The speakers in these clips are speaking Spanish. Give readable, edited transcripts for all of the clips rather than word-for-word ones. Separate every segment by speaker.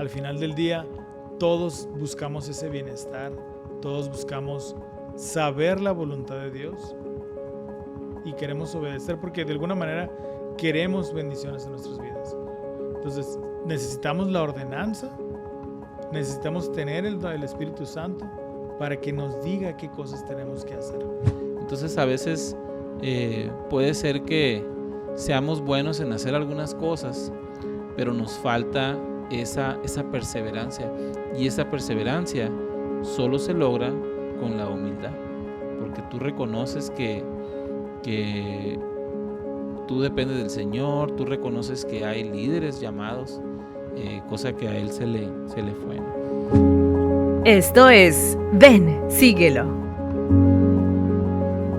Speaker 1: Al final del día, todos buscamos ese bienestar, todos buscamos saber la voluntad de Dios y queremos obedecer porque de alguna manera queremos bendiciones en nuestras vidas. Entonces, necesitamos la ordenanza, necesitamos tener el Espíritu Santo para que nos diga qué cosas tenemos que hacer.
Speaker 2: Entonces, a veces puede ser que seamos buenos en hacer algunas cosas, pero nos falta esa perseverancia. Y esa perseverancia solo se logra con la humildad, porque tú reconoces que tú dependes del Señor, tú reconoces que hay líderes llamados, cosa que a Él se le fue.
Speaker 3: Esto es Ven, síguelo.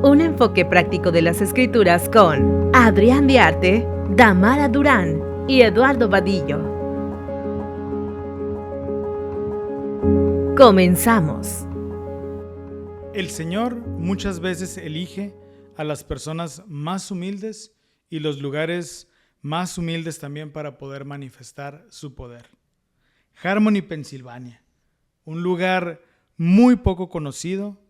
Speaker 3: Un enfoque práctico de las Escrituras con Adrián Diarte, Damara Durán y Eduardo Vadillo. Comenzamos.
Speaker 1: El Señor muchas veces elige a las personas más humildes y los lugares más humildes también para poder manifestar su poder. Harmony, Pensilvania, un lugar muy poco conocido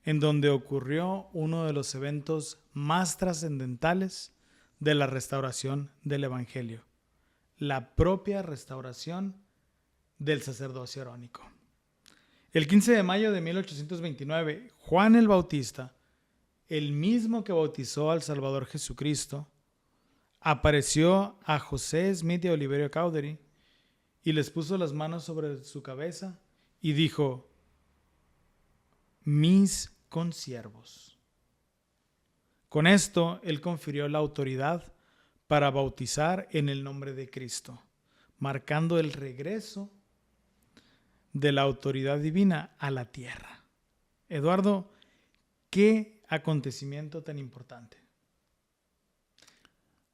Speaker 1: en donde ocurrió uno de los eventos más trascendentales de la restauración del Evangelio, la propia restauración del sacerdocio arónico. El 15 de mayo de 1829, Juan el Bautista, el mismo que bautizó al Salvador Jesucristo, apareció a José Smith y a Oliverio Cowdery y les puso las manos sobre su cabeza y dijo: mis consiervos. Con esto, él confirió la autoridad para bautizar en el nombre de Cristo, marcando el regreso de la autoridad divina a la tierra. Eduardo, ¿qué acontecimiento tan importante?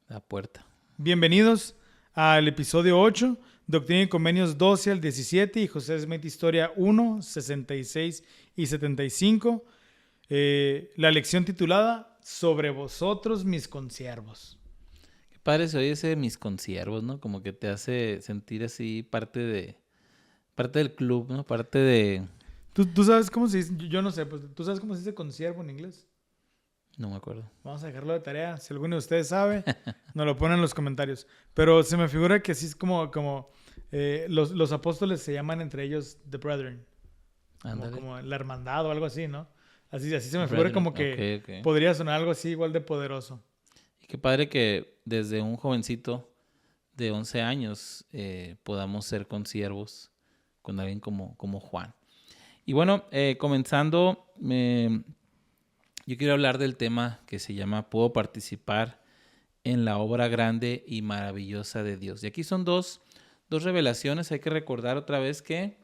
Speaker 2: La puerta.
Speaker 1: Bienvenidos al episodio 8, Doctrina y Convenios 12 al 17 y José Smith Historia 1, 66 y 75. La lección titulada Sobre vosotros mis consiervos.
Speaker 2: Qué padre se oye ese de mis consiervos, ¿no? Como que te hace sentir así parte del club, ¿no? Parte de...
Speaker 1: ¿Tú sabes cómo se dice? Yo no sé, pues, ¿tú sabes cómo se dice consiervo en inglés?
Speaker 2: No me acuerdo.
Speaker 1: Vamos a dejarlo de tarea. Si alguno de ustedes sabe, nos lo ponen en los comentarios. Pero se me figura que así es como los apóstoles se llaman entre ellos The Brethren. Como la hermandad o algo así, ¿no? Así se me figura como que
Speaker 2: okay.
Speaker 1: Podría sonar algo así igual de poderoso.
Speaker 2: Y qué padre que desde un jovencito de 11 años podamos ser consiervos con alguien como Juan. Y bueno, comenzando, yo quiero hablar del tema que se llama ¿Puedo participar en la obra grande y maravillosa de Dios? Y aquí son dos revelaciones. Hay que recordar otra vez que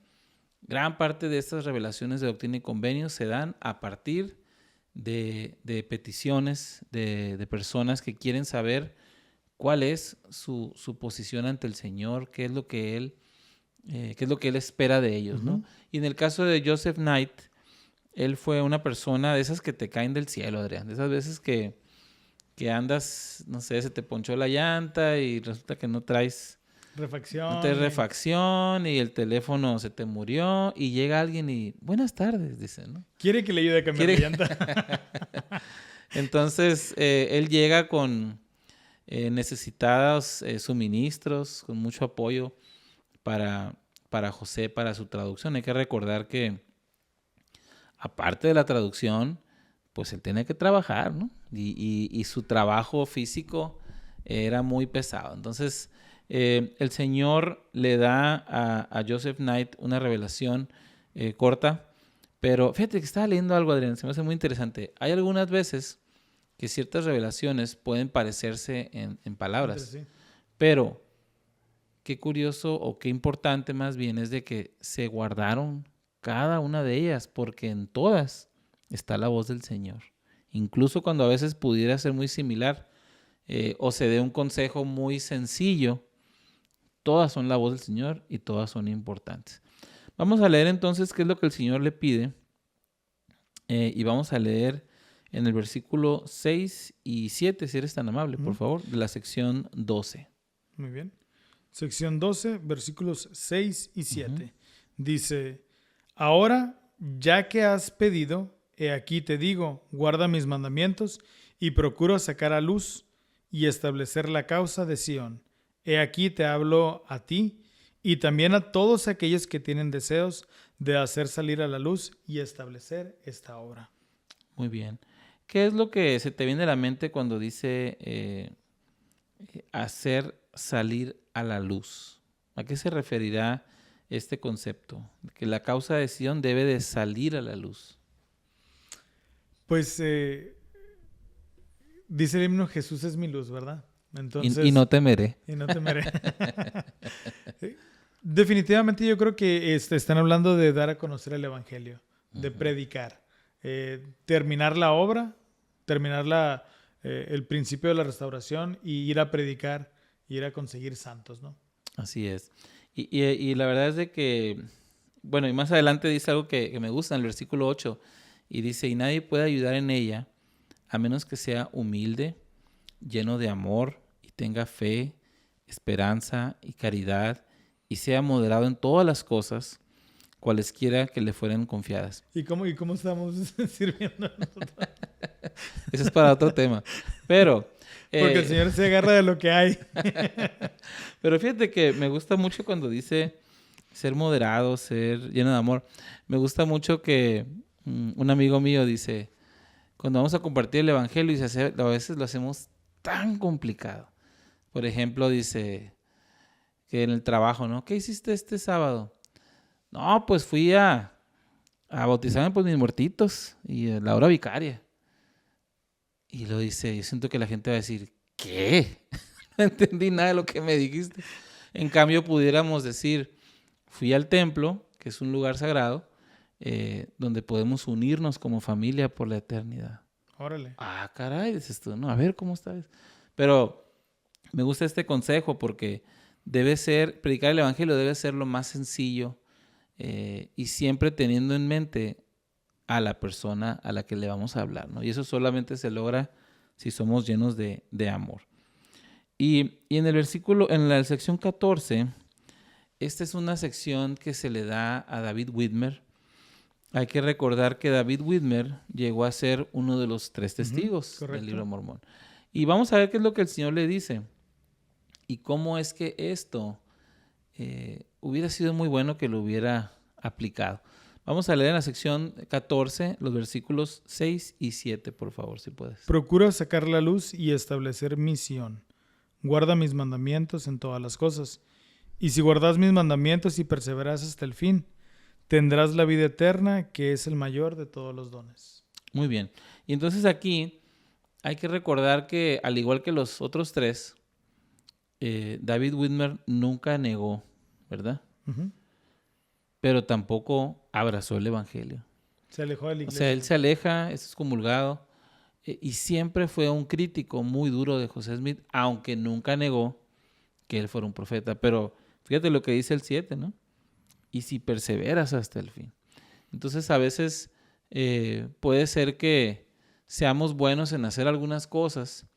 Speaker 2: gran parte de estas revelaciones de Doctrina y Convenios se dan a partir de peticiones de personas que quieren saber cuál es su posición ante el Señor, qué es lo que Él espera de ellos, ¿no? Y en el caso de Joseph Knight, él fue una persona de esas que te caen del cielo, Adrián, de esas veces que andas, no sé, se te ponchó la llanta y resulta que no traes refacción y el teléfono se te murió y llega alguien y buenas tardes, dice, ¿no?
Speaker 1: Quiere que le ayude a cambiar la llanta.
Speaker 2: Entonces, él llega con necesitados suministros, con mucho apoyo para José, para su traducción. Hay que recordar que aparte de la traducción, pues él tenía que trabajar, ¿no? Y su trabajo físico era muy pesado. Entonces, el Señor le da a Joseph Knight una revelación corta, pero fíjate que estaba leyendo algo, Adrián, se me hace muy interesante. Hay algunas veces que ciertas revelaciones pueden parecerse en palabras,
Speaker 1: Sí.
Speaker 2: pero qué curioso o qué importante más bien es de que se guardaron cada una de ellas, porque en todas está la voz del Señor. Incluso cuando a veces pudiera ser muy similar o se dé un consejo muy sencillo, todas son la voz del Señor y todas son importantes. Vamos a leer entonces qué es lo que el Señor le pide y vamos a leer en el versículo 6 y 7, si eres tan amable, por favor, de la sección 12.
Speaker 1: Muy bien. sección 12, versículos 6 y 7. Dice, ahora, ya que has pedido, he aquí te digo, guarda mis mandamientos y procuro sacar a luz y establecer la causa de Sión. He aquí te hablo a ti y también a todos aquellos que tienen deseos de hacer salir a la luz y establecer esta obra.
Speaker 2: Muy bien. ¿Qué es lo que se te viene a la mente cuando dice hacer salir a la luz? ¿A qué se referirá este concepto? Que la causa de Sión debe de salir a la luz.
Speaker 1: Pues dice el himno, Jesús es mi luz, ¿verdad? Entonces,
Speaker 2: Y no temeré.
Speaker 1: Y no temeré. Definitivamente yo creo que están hablando de dar a conocer el evangelio, de predicar, terminar la obra, terminar el principio de la restauración y ir a predicar, ir a conseguir santos, ¿no?
Speaker 2: Así es. Y la verdad es de que, bueno, y más adelante dice algo que me gusta en el versículo 8, y dice, y nadie puede ayudar en ella a menos que sea humilde, lleno de amor y tenga fe, esperanza y caridad, y sea moderado en todas las cosas, cualesquiera que le fueran confiadas.
Speaker 1: ¿Y cómo estamos sirviendo nosotros?
Speaker 2: Ese es para otro tema. Pero...
Speaker 1: Porque el Señor se agarra de lo que hay.
Speaker 2: Pero fíjate que me gusta mucho cuando dice ser moderado, ser lleno de amor. Me gusta mucho que un amigo mío dice, cuando vamos a compartir el evangelio, dice, a veces lo hacemos tan complicado. Por ejemplo, dice que en el trabajo, ¿no? ¿Qué hiciste este sábado? No, pues fui a bautizarme por mis muertitos y a la hora vicaria. Y lo dice, yo siento que la gente va a decir, ¿qué? No entendí nada de lo que me dijiste. En cambio, pudiéramos decir, fui al templo, que es un lugar sagrado, donde podemos unirnos como familia por la eternidad.
Speaker 1: Órale.
Speaker 2: Ah, caray, dices tú, no, a ver cómo estás. Pero me gusta este consejo porque predicar el evangelio debe ser lo más sencillo y siempre teniendo en mente a la persona a la que le vamos a hablar, ¿no? Y eso solamente se logra si somos llenos de amor. Y en el versículo, en la sección 14, esta es una sección que se le da a David Whitmer. Hay que recordar que David Whitmer llegó a ser uno de los 3 testigos del libro de Mormón. Y vamos a ver qué es lo que el Señor le dice y cómo es que esto hubiera sido muy bueno que lo hubiera aplicado. Vamos a leer en la sección 14 los versículos 6 y 7, por favor, si puedes.
Speaker 1: Procura sacar la luz y establecer misión. Guarda mis mandamientos en todas las cosas. Y si guardas mis mandamientos y perseveras hasta el fin, tendrás la vida eterna, que es el mayor de todos los dones.
Speaker 2: Muy bien. Y entonces aquí hay que recordar que, al igual que los otros 3, David Whitmer nunca negó, ¿verdad?
Speaker 1: Uh-huh.
Speaker 2: Pero tampoco abrazó el evangelio.
Speaker 1: Se alejó de la iglesia.
Speaker 2: O sea, él se aleja, es excomulgado, y siempre fue un crítico muy duro de José Smith, aunque nunca negó que él fuera un profeta. Pero fíjate lo que dice el 7, ¿no? Y si perseveras hasta el fin. Entonces, a veces puede ser que seamos buenos en hacer algunas cosas,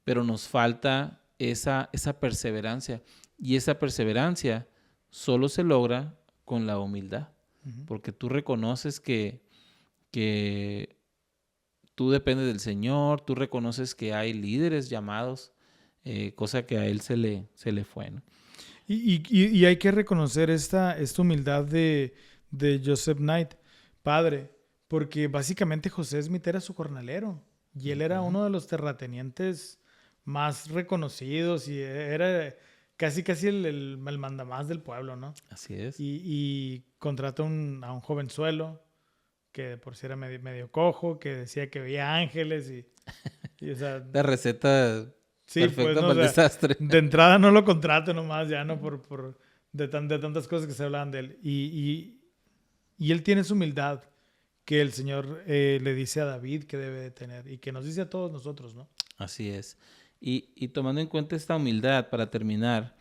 Speaker 2: pero nos falta esa perseverancia. Y esa perseverancia solo se logra con la humildad, porque tú reconoces que tú dependes del Señor, tú reconoces que hay líderes llamados, cosa que a él se le fue, ¿no?
Speaker 1: Y hay que reconocer esta humildad de Joseph Knight, padre, porque básicamente José Smith era su jornalero y él era uno de los terratenientes más reconocidos y era casi el mandamás del pueblo, ¿no?
Speaker 2: Así es.
Speaker 1: Y contrata a un jovenzuelo que por si era medio cojo, que decía que veía ángeles y o sea...
Speaker 2: La receta
Speaker 1: sí,
Speaker 2: perfecta
Speaker 1: pues, no,
Speaker 2: para el desastre.
Speaker 1: De entrada no lo contrato nomás, ya no de tantas cosas que se hablaban de él. Y él tiene su humildad que el Señor le dice a David que debe de tener y que nos dice a todos nosotros, ¿no?
Speaker 2: Así es. Y tomando en cuenta esta humildad, para terminar,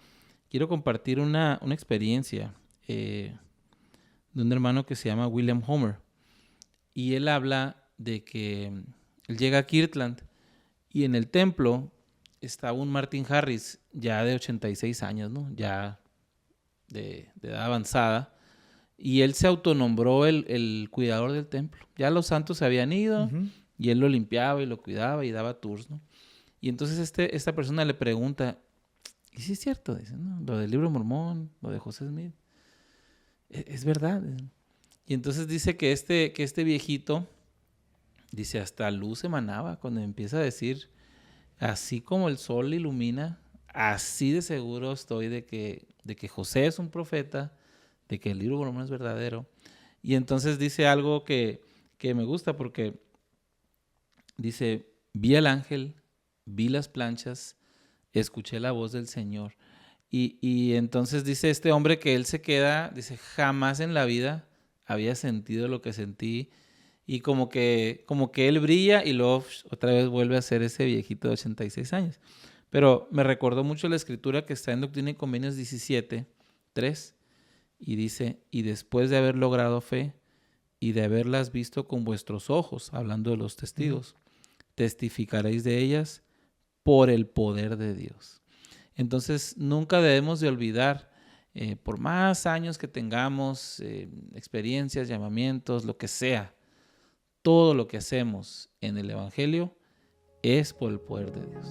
Speaker 2: quiero compartir una experiencia de un hermano que se llama William Homer. Y él habla de que él llega a Kirtland y en el templo estaba un Martin Harris, ya de 86 años, ¿no? Ya de edad avanzada, y él se autonombró el cuidador del templo. Ya los santos se habían ido,
Speaker 1: Ujú.
Speaker 2: y él lo limpiaba y lo cuidaba y daba tours, ¿no? Y entonces esta persona le pregunta, ¿y si es cierto? Dice, ¿no? Lo del libro Mormón, lo de José Smith, es verdad. Y entonces dice que este viejito, dice, hasta luz emanaba cuando empieza a decir, así como el sol ilumina, así de seguro estoy de que José es un profeta, de que el libro Mormón es verdadero. Y entonces dice algo que me gusta porque dice, vi al ángel, vi las planchas, escuché la voz del Señor. Y entonces dice este hombre que él se queda, dice, jamás en la vida había sentido lo que sentí. Y como que él brilla y luego otra vez vuelve a ser ese viejito de 86 años. Pero me recordó mucho la escritura que está en Doctrina y Convenios 17:3. Y dice, y después de haber logrado fe y de haberlas visto con vuestros ojos, hablando de los testigos, testificaréis de ellas por el poder de Dios. Entonces, nunca debemos de olvidar, por más años que tengamos, experiencias, llamamientos, lo que sea, todo lo que hacemos en el Evangelio es por el poder de Dios.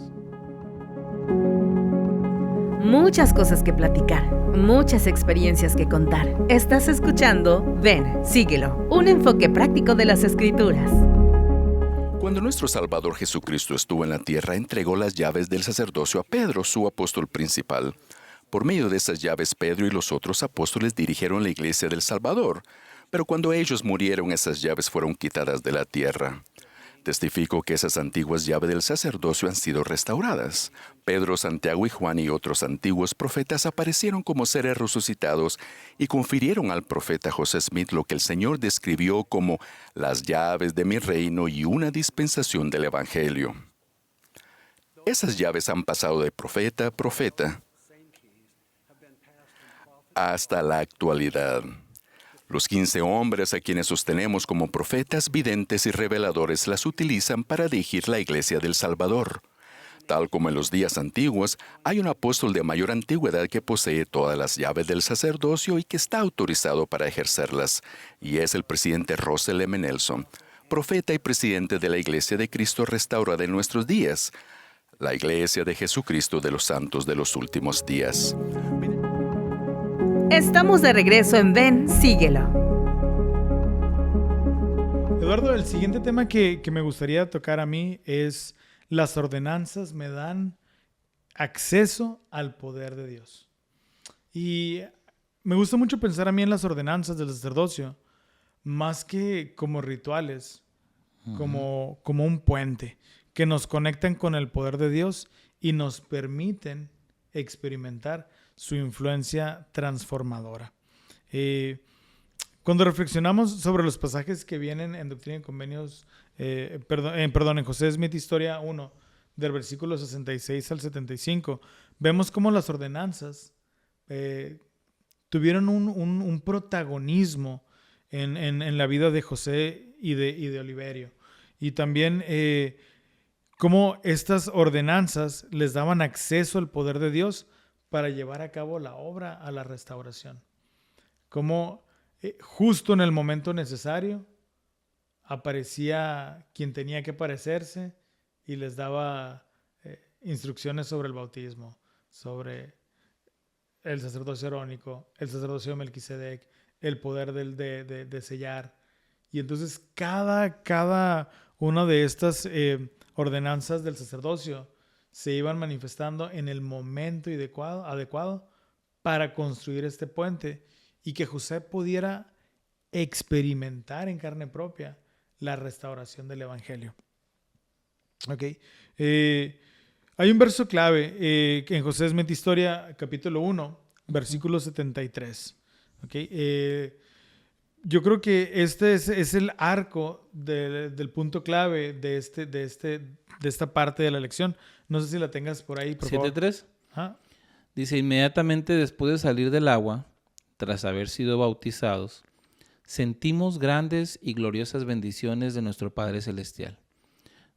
Speaker 3: Muchas cosas que platicar, muchas experiencias que contar. Estás escuchando Ven, Síguelo, un enfoque práctico de las Escrituras.
Speaker 4: Cuando nuestro Salvador Jesucristo estuvo en la tierra, entregó las llaves del sacerdocio a Pedro, su apóstol principal. Por medio de esas llaves, Pedro y los otros apóstoles dirigieron la iglesia del Salvador. Pero cuando ellos murieron, esas llaves fueron quitadas de la tierra. Testifico que esas antiguas llaves del sacerdocio han sido restauradas. Pedro, Santiago y Juan y otros antiguos profetas aparecieron como seres resucitados y confirieron al profeta José Smith lo que el Señor describió como las llaves de mi reino y una dispensación del Evangelio. Esas llaves han pasado de profeta a profeta hasta la actualidad. Los 15 hombres a quienes sostenemos como profetas, videntes y reveladores las utilizan para dirigir la iglesia del Salvador. Tal como en los días antiguos, hay un apóstol de mayor antigüedad que posee todas las llaves del sacerdocio y que está autorizado para ejercerlas, y es el presidente Russell M. Nelson, profeta y presidente de la Iglesia de Cristo restaurada en nuestros días, la Iglesia de Jesucristo de los Santos de los Últimos Días.
Speaker 3: Estamos de regreso en Ven, Síguelo.
Speaker 1: Eduardo, el siguiente tema que me gustaría tocar a mí es las ordenanzas me dan acceso al poder de Dios. Y me gusta mucho pensar a mí en las ordenanzas del sacerdocio, más que como rituales, como un puente, que nos conectan con el poder de Dios y nos permiten experimentar su influencia transformadora. Cuando reflexionamos sobre los pasajes que vienen en Doctrina y Convenios, en José Smith, Historia 1, del versículo 66 al 75, vemos cómo las ordenanzas tuvieron un protagonismo en la vida de José y de Oliverio. Y también cómo estas ordenanzas les daban acceso al poder de Dios para llevar a cabo la obra a la restauración. Como justo en el momento necesario aparecía quien tenía que aparecerse y les daba instrucciones sobre el bautismo, sobre el sacerdocio arónico, el sacerdocio de Melquisedec, el poder de sellar. Y entonces cada una de estas ordenanzas del sacerdocio se iban manifestando en el momento adecuado para construir este puente y que José pudiera experimentar en carne propia la restauración del Evangelio. Okay. Hay un verso clave en José Smith Historia, capítulo 1, versículo 73. Okay. Yo creo que este es el arco del punto clave de esta parte de la lección. No sé si la tengas por ahí, por favor.
Speaker 2: 7:3.
Speaker 1: Ajá.
Speaker 2: Dice, inmediatamente después de salir del agua, tras haber sido bautizados, sentimos grandes y gloriosas bendiciones de nuestro Padre Celestial.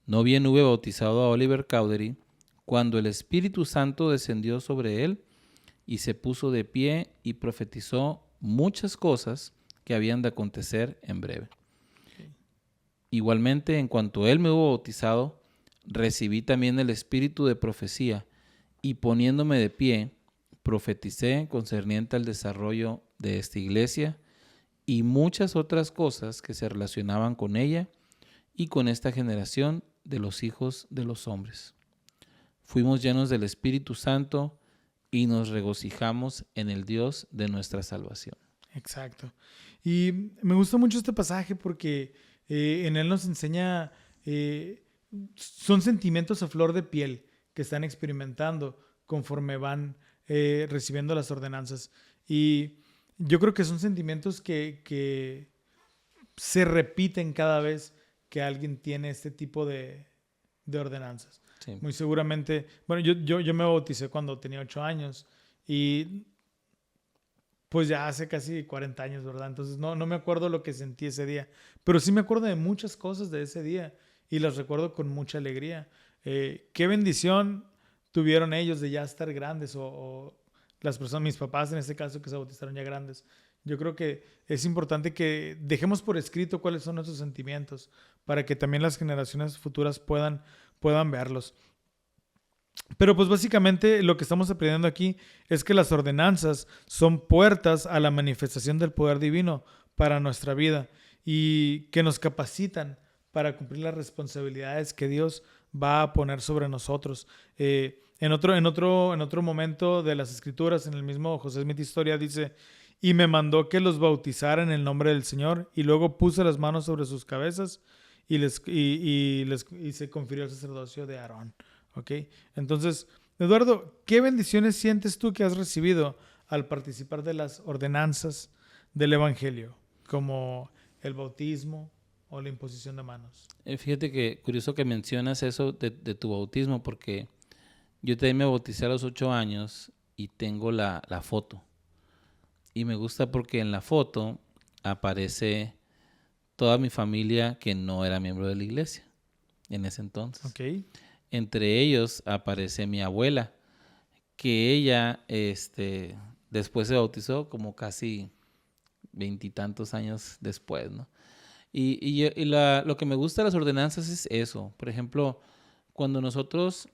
Speaker 2: No bien hube bautizado a Oliver Cowdery, cuando el Espíritu Santo descendió sobre él y se puso de pie y profetizó muchas cosas que habían de acontecer en breve. Igualmente, en cuanto él me hubo bautizado, recibí también el espíritu de profecía y poniéndome de pie, profeticé concerniente al desarrollo de esta iglesia y muchas otras cosas que se relacionaban con ella y con esta generación de los hijos de los hombres. Fuimos llenos del Espíritu Santo y nos regocijamos en el Dios de nuestra salvación.
Speaker 1: Exacto. Y me gusta mucho este pasaje porque en él nos enseña, son sentimientos a flor de piel que están experimentando conforme van recibiendo las ordenanzas. Y yo creo que son sentimientos que se repiten cada vez que alguien tiene este tipo de ordenanzas. Sí. Muy seguramente, bueno, yo me bauticé cuando tenía 8 años y pues ya hace casi 40 años, ¿verdad? Entonces no me acuerdo lo que sentí ese día, pero sí me acuerdo de muchas cosas de ese día y las recuerdo con mucha alegría. Qué bendición tuvieron ellos de ya estar grandes o las personas, mis papás en este caso, que se bautizaron ya grandes. Yo creo que es importante que dejemos por escrito cuáles son nuestros sentimientos para que también las generaciones futuras puedan verlos. Pero pues básicamente lo que estamos aprendiendo aquí es que las ordenanzas son puertas a la manifestación del poder divino para nuestra vida y que nos capacitan para cumplir las responsabilidades que Dios va a poner sobre nosotros. En otro momento de las Escrituras, en el mismo José Smith Historia, dice: y me mandó que los bautizara en el nombre del Señor, y luego puse las manos sobre sus cabezas y se confirió el sacerdocio de Aarón. ¿Okay? Entonces, Eduardo, ¿qué bendiciones sientes tú que has recibido al participar de las ordenanzas del Evangelio, como el bautismo o la imposición de manos?
Speaker 2: Fíjate que curioso que mencionas eso de tu bautismo, porque yo también me bauticé a los 8 años y tengo la foto. Y me gusta porque en la foto aparece toda mi familia que no era miembro de la iglesia en ese entonces.
Speaker 1: Okay.
Speaker 2: Entre ellos aparece mi abuela, que ella después se bautizó como casi 20 y tantos años después, ¿no? Lo que me gusta de las ordenanzas es eso. Por ejemplo, cuando nosotros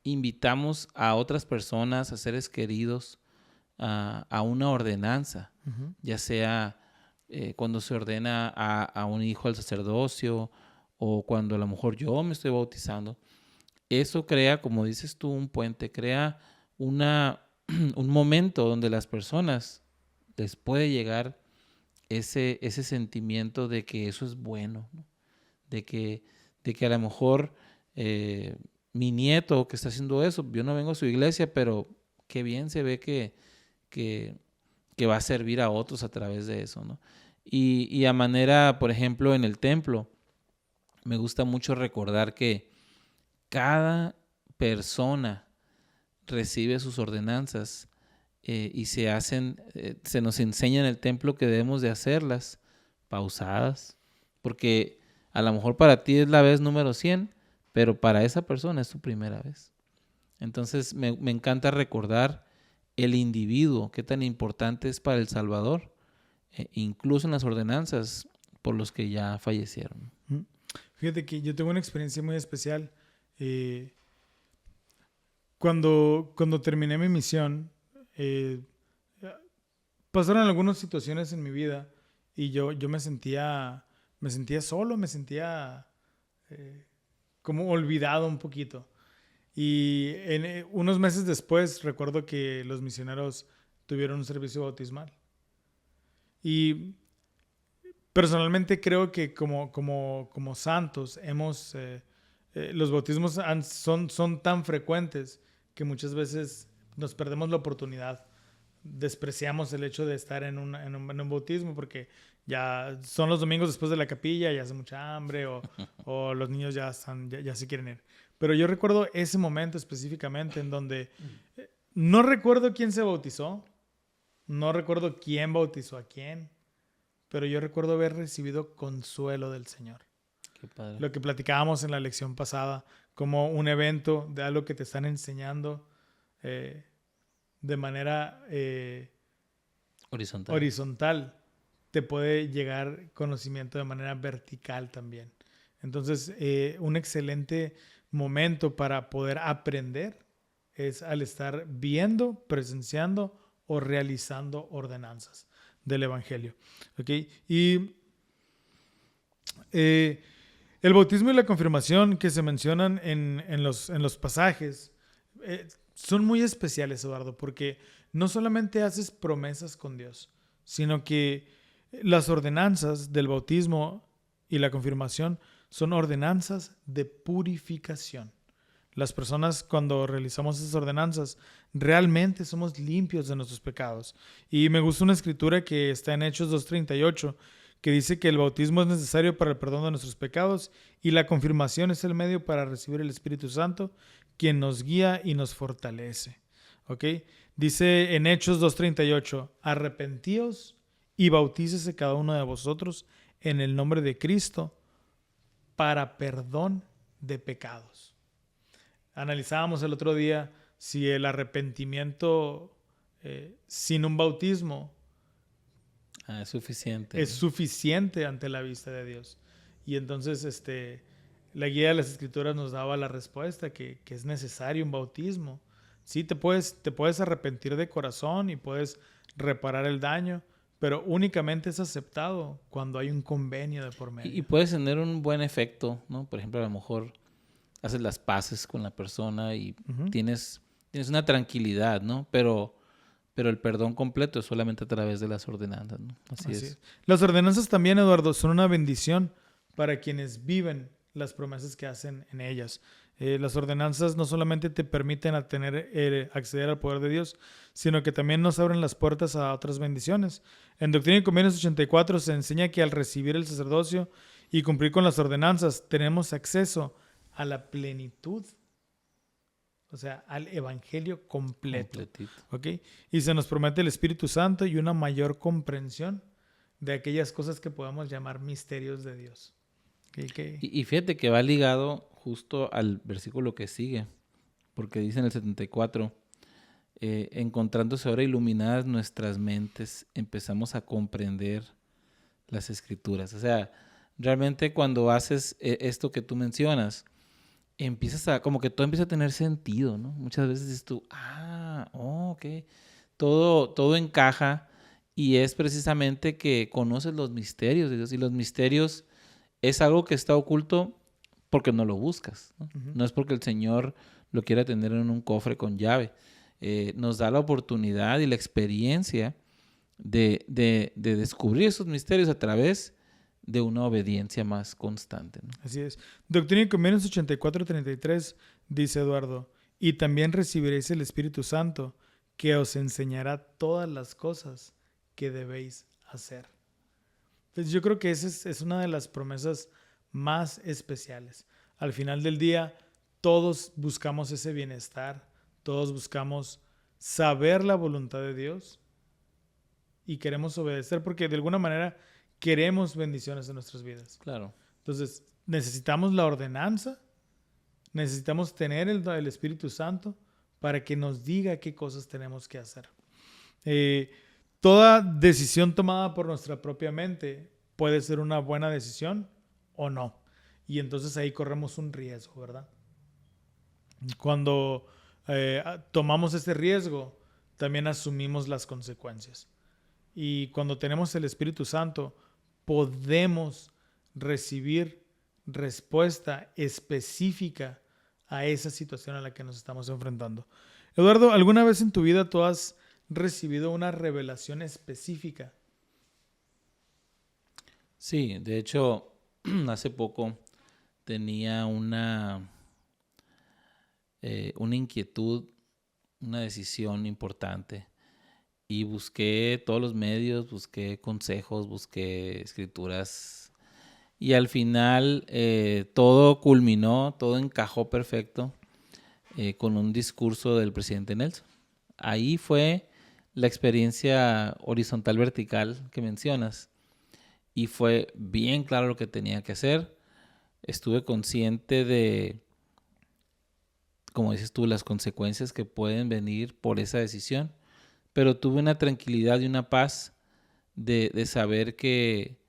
Speaker 2: invitamos a otras personas, a seres queridos, a una ordenanza, uh-huh. Ya sea cuando se ordena a un hijo al sacerdocio o cuando a lo mejor yo me estoy bautizando, eso crea, como dices tú, un puente, crea un momento donde las personas les puede llegar ese sentimiento de que eso es bueno, ¿no? de que a lo mejor mi nieto que está haciendo eso, yo no vengo a su iglesia, pero qué bien se ve que va a servir a otros a través de eso, ¿no? Y a manera, por ejemplo, en el templo, me gusta mucho recordar que cada persona recibe sus ordenanzas y se nos enseña en el templo que debemos de hacerlas pausadas, porque a lo mejor para ti es la vez número 100, pero para esa persona es su primera vez. Entonces me encanta recordar el individuo, qué tan importante es para el Salvador, incluso en las ordenanzas por los que ya fallecieron.
Speaker 1: Fíjate que yo tengo una experiencia muy especial. Cuando terminé mi misión, pasaron algunas situaciones en mi vida y yo me sentía solo, me sentía como olvidado un poquito. Y unos meses después recuerdo que los misioneros tuvieron un servicio bautismal. Y personalmente creo que como santos los bautismos son tan frecuentes que muchas veces nos perdemos la oportunidad. Despreciamos el hecho de estar en un bautismo porque ya son los domingos después de la capilla, ya hace mucha hambre o los niños ya se quieren ir. Pero yo recuerdo ese momento específicamente en donde no recuerdo quién se bautizó, no recuerdo quién bautizó a quién, pero yo recuerdo haber recibido consuelo del Señor.
Speaker 2: Qué padre.
Speaker 1: Lo que platicábamos en la lección pasada, como un evento de algo que te están enseñando de manera horizontal, te puede llegar conocimiento de manera vertical también. Entonces, un excelente momento para poder aprender es al estar viendo, presenciando o realizando ordenanzas del Evangelio. ¿Okay? Y el bautismo y la confirmación que se mencionan en los pasajes son muy especiales, Eduardo, porque no solamente haces promesas con Dios, sino que las ordenanzas del bautismo y la confirmación son ordenanzas de purificación. Las personas, cuando realizamos esas ordenanzas, realmente somos limpios de nuestros pecados. Y me gusta una escritura que está en Hechos 2:38, que dice que el bautismo es necesario para el perdón de nuestros pecados y la confirmación es el medio para recibir el Espíritu Santo, quien nos guía y nos fortalece. ¿Ok? Dice en Hechos 2:38, arrepentíos y bautícese cada uno de vosotros en el nombre de Cristo para perdón de pecados. Analizábamos el otro día si el arrepentimiento sin un bautismo
Speaker 2: es suficiente.
Speaker 1: Es suficiente ante la vista de Dios. Y entonces la guía de las Escrituras nos daba la respuesta que es necesario un bautismo. Sí, te puedes arrepentir de corazón y puedes reparar el daño, pero únicamente es aceptado cuando hay un convenio de por medio.
Speaker 2: Y puedes tener un buen efecto, ¿no? Por ejemplo, a lo mejor haces las paces con la persona y tienes una tranquilidad, ¿no? Pero el perdón completo es solamente a través de las ordenanzas, ¿no? Así es.
Speaker 1: Las ordenanzas también, Eduardo, son una bendición para quienes viven las promesas que hacen en ellas. Las ordenanzas no solamente te permiten acceder al poder de Dios, sino que también nos abren las puertas a otras bendiciones. En Doctrina y Convenios 84 se enseña que al recibir el sacerdocio y cumplir con las ordenanzas, tenemos acceso a la plenitud, o sea, al evangelio completo. ¿Okay? Y se nos promete el Espíritu Santo y una mayor comprensión de aquellas cosas que podemos llamar misterios de Dios. ¿Okay?
Speaker 2: Y fíjate que va ligado justo al versículo que sigue, porque dice en el 74, encontrándose ahora iluminadas nuestras mentes, empezamos a comprender las Escrituras. O sea, realmente cuando haces esto que tú mencionas, como que todo empieza a tener sentido, ¿no? Muchas veces dices tú, ok, todo encaja y es precisamente que conoces los misterios de Dios y los misterios es algo que está oculto porque no lo buscas, ¿no? Uh-huh. No es porque el Señor lo quiera tener en un cofre con llave. Nos da la oportunidad y la experiencia de descubrir esos misterios a través de una obediencia más constante, ¿no?
Speaker 1: Así es. Doctrina y Convenios 84:33 dice Eduardo, y también recibiréis el Espíritu Santo, que os enseñará todas las cosas que debéis hacer. Entonces yo creo que esa es una de las promesas más especiales. Al final del día, todos buscamos ese bienestar, todos buscamos saber la voluntad de Dios y queremos obedecer porque de alguna manera queremos bendiciones en nuestras vidas.
Speaker 2: Claro.
Speaker 1: Entonces, necesitamos la ordenanza, necesitamos tener el Espíritu Santo para que nos diga qué cosas tenemos que hacer. Toda decisión tomada por nuestra propia mente puede ser una buena decisión o no. Y entonces ahí corremos un riesgo, ¿verdad? Cuando tomamos ese riesgo, también asumimos las consecuencias. Y cuando tenemos el Espíritu Santo, podemos recibir respuesta específica a esa situación a la que nos estamos enfrentando. Eduardo, ¿alguna vez en tu vida tú has recibido una revelación específica?
Speaker 2: Sí, de hecho, hace poco tenía una inquietud, una decisión importante. Y busqué todos los medios, busqué consejos, busqué escrituras. Y al final todo culminó, todo encajó perfecto con un discurso del presidente Nelson. Ahí fue la experiencia horizontal vertical que mencionas. Y fue bien claro lo que tenía que hacer. estuve consciente de, como dices tú, las consecuencias que pueden venir por esa decisión, pero tuve una tranquilidad y una paz de saber que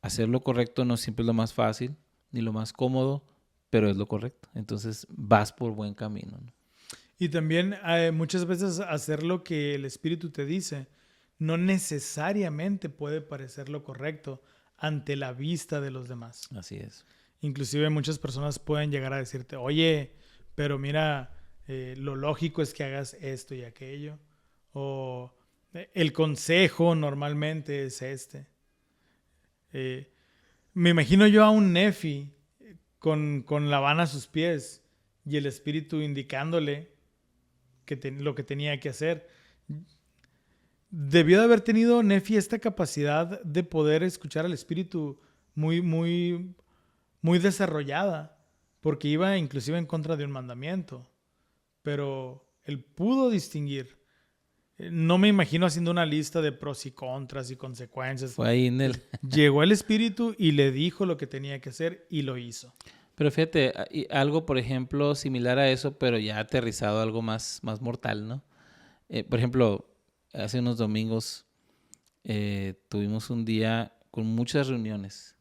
Speaker 2: hacer lo correcto no siempre es lo más fácil ni lo más cómodo, pero es lo correcto. Entonces vas por buen camino, ¿no?
Speaker 1: Y también muchas veces hacer lo que el Espíritu te dice no necesariamente puede parecer lo correcto ante la vista de los demás.
Speaker 2: Así es.
Speaker 1: Inclusive muchas personas pueden llegar a decirte, oye, pero mira, lo lógico es que hagas esto y aquello. O el consejo normalmente es este. Me imagino yo a un Nefi con la vara a sus pies y el Espíritu indicándole lo que tenía que hacer. Debió de haber tenido Nefi esta capacidad de poder escuchar al Espíritu muy, muy, muy desarrollada, porque iba inclusive en contra de un mandamiento. Pero él pudo distinguir. No me imagino haciendo una lista de pros y contras y consecuencias.
Speaker 2: Fue ahí en el...
Speaker 1: Llegó el Espíritu y le dijo lo que tenía que hacer y lo hizo.
Speaker 2: Pero fíjate, algo, por ejemplo, similar a eso, pero ya aterrizado a algo más mortal, ¿no? Por ejemplo, hace unos domingos tuvimos un día con muchas reuniones.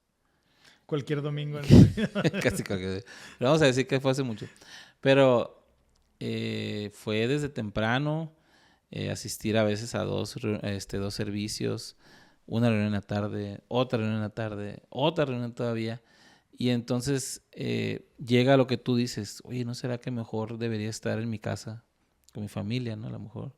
Speaker 1: Cualquier domingo.
Speaker 2: Casi cualquier. Pero vamos a decir que fue hace mucho. Pero fue desde temprano, asistir a veces a dos servicios, una reunión en la tarde, otra reunión en la tarde, otra reunión todavía. Y entonces llega lo que tú dices, oye, ¿no será que mejor debería estar en mi casa con mi familia, ¿no? A lo mejor.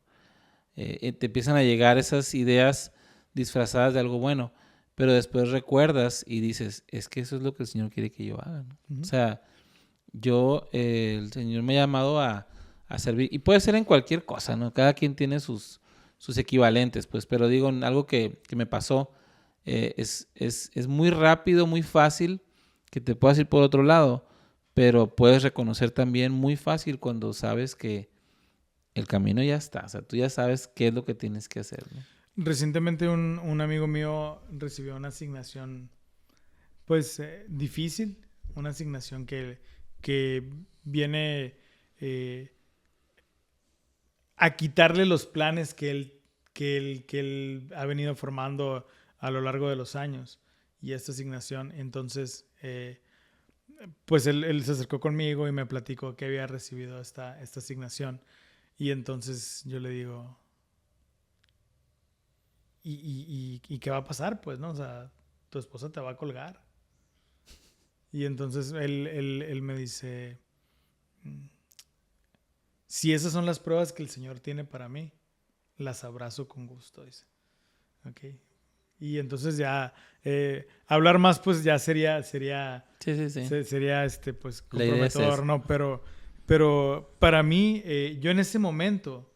Speaker 2: Te empiezan a llegar esas ideas disfrazadas de algo bueno, pero después recuerdas y dices, es que eso es lo que el Señor quiere que yo haga, ¿no?
Speaker 1: Uh-huh.
Speaker 2: O sea, el Señor me ha llamado a servir, y puede ser en cualquier cosa, ¿no? Cada quien tiene sus equivalentes, pues, pero digo, algo que me pasó, es muy rápido, muy fácil que te puedas ir por otro lado, pero puedes reconocer también muy fácil cuando sabes que el camino ya está, o sea, tú ya sabes qué es lo que tienes que hacer, ¿no?
Speaker 1: Recientemente un amigo mío recibió una asignación, pues, difícil, una asignación que viene a quitarle los planes que él ha venido formando a lo largo de los años. Y esta asignación, entonces, pues él se acercó conmigo y me platicó que había recibido esta asignación. Y entonces yo le digo, ¿y qué va a pasar? Pues, ¿no? O sea, tu esposa te va a colgar. Y entonces él me dice, si esas son las pruebas que el Señor tiene para mí, las abrazo con gusto, dice. Ok. Y entonces ya hablar más, pues ya sería
Speaker 2: Sí.
Speaker 1: sería pues comprometedor, ¿no? Pero para mí, yo en ese momento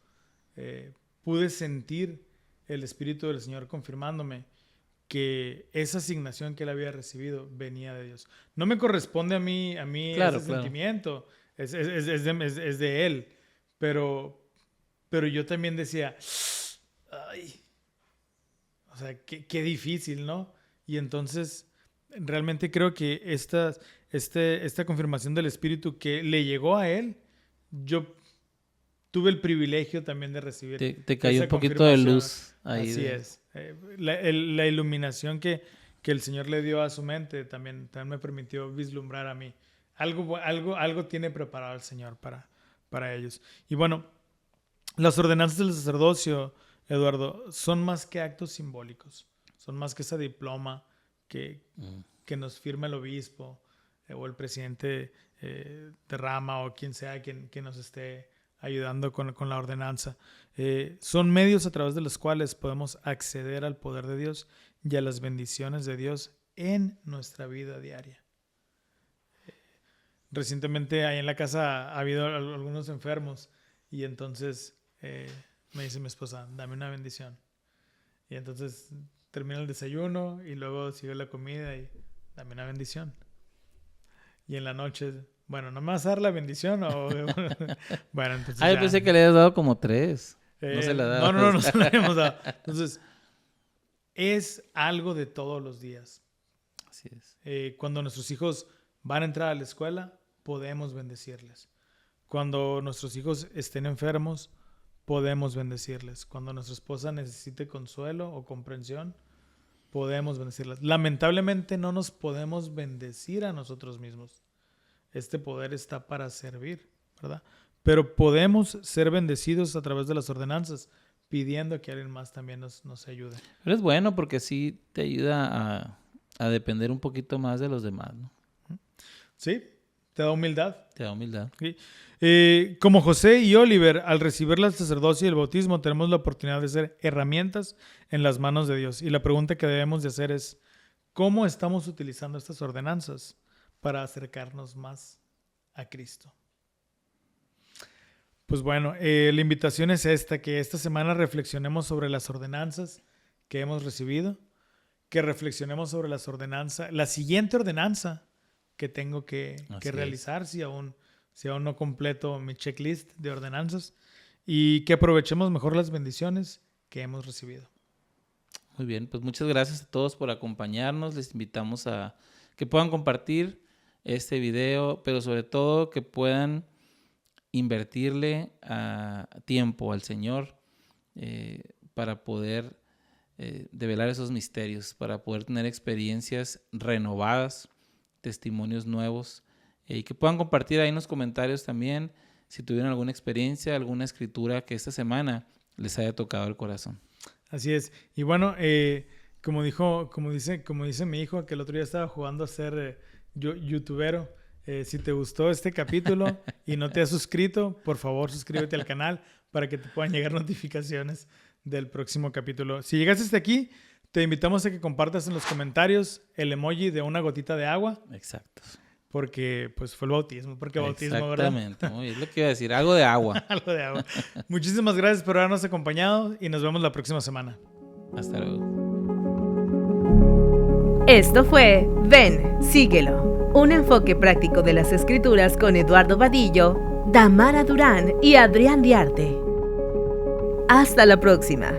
Speaker 1: pude sentir el Espíritu del Señor confirmándome que esa asignación que él había recibido venía de Dios. No me corresponde a mí
Speaker 2: Claro,
Speaker 1: ese sentimiento, es de él. Pero yo también decía, ay, o sea, qué difícil, ¿no? Y entonces, realmente creo que esta confirmación del Espíritu que le llegó a él, yo tuve el privilegio también de recibir.
Speaker 2: Te cayó un poquito de luz ahí.
Speaker 1: Así es. La iluminación que el Señor le dio a su mente también me permitió vislumbrar a mí. Algo tiene preparado el Señor para ellos. Y bueno, las ordenanzas del sacerdocio, Eduardo, son más que actos simbólicos. Son más que ese diploma que nos firma el obispo o el presidente de rama o quien sea quien nos esté ayudando con la ordenanza. Son medios a través de los cuales podemos acceder al poder de Dios y a las bendiciones de Dios en nuestra vida diaria. Recientemente ahí en la casa ha habido algunos enfermos y entonces me dice mi esposa, dame una bendición. Y entonces termina el desayuno y luego sigue la comida y dame una bendición. Y en la noche, bueno, ¿no me vas a dar la bendición? O, bueno, entonces
Speaker 2: yo pensé que le habías dado como 3. No se la daba.
Speaker 1: No se la hemos dado. Entonces, es algo de todos los días.
Speaker 2: Así es.
Speaker 1: Cuando nuestros hijos van a entrar a la escuela, podemos bendecirles. Cuando nuestros hijos estén enfermos, podemos bendecirles. Cuando nuestra esposa necesite consuelo o comprensión, podemos bendecirles. Lamentablemente no nos podemos bendecir a nosotros mismos. Este poder está para servir, ¿verdad? Pero podemos ser bendecidos a través de las ordenanzas, pidiendo que alguien más también nos ayude.
Speaker 2: Pero es bueno porque sí te ayuda a depender un poquito más de los demás, ¿no?
Speaker 1: Sí, te da humildad.
Speaker 2: Te da humildad.
Speaker 1: Sí. Como José y Oliver, al recibir la sacerdocia y el bautismo, tenemos la oportunidad de ser herramientas en las manos de Dios. Y la pregunta que debemos de hacer es, ¿cómo estamos utilizando estas ordenanzas para acercarnos más a Cristo? Pues bueno, la invitación es esta, que esta semana reflexionemos sobre las ordenanzas que hemos recibido, que reflexionemos sobre la siguiente ordenanza que tengo que realizar si aún no completo mi checklist de ordenanzas, y que aprovechemos mejor las bendiciones que hemos recibido.
Speaker 2: Muy bien, pues muchas gracias a todos por acompañarnos. Les invitamos a que puedan compartir este video, pero sobre todo que puedan invertirle tiempo al Señor para poder develar esos misterios, para poder tener experiencias renovadas, testimonios nuevos, y que puedan compartir ahí en los comentarios también si tuvieron alguna experiencia, alguna escritura que esta semana les haya tocado el corazón.
Speaker 1: Así es. Y bueno, como dice mi hijo, que el otro día estaba jugando a ser youtubero. Si te gustó este capítulo y no te has suscrito, por favor suscríbete al canal para que te puedan llegar notificaciones del próximo capítulo. Si llegaste hasta aquí, te invitamos a que compartas en los comentarios el emoji de una gotita de agua.
Speaker 2: Exacto.
Speaker 1: Porque pues fue el bautismo, bautismo, ¿verdad?
Speaker 2: Exactamente, muy bien, es lo que iba a decir, algo de agua.
Speaker 1: Algo de agua. Muchísimas gracias por habernos acompañado y nos vemos la próxima semana.
Speaker 2: Hasta luego.
Speaker 3: Esto fue Ven, síguelo. Un enfoque práctico de las Escrituras con Eduardo Vadillo, Damara Durán y Adrián Diarte. Hasta la próxima.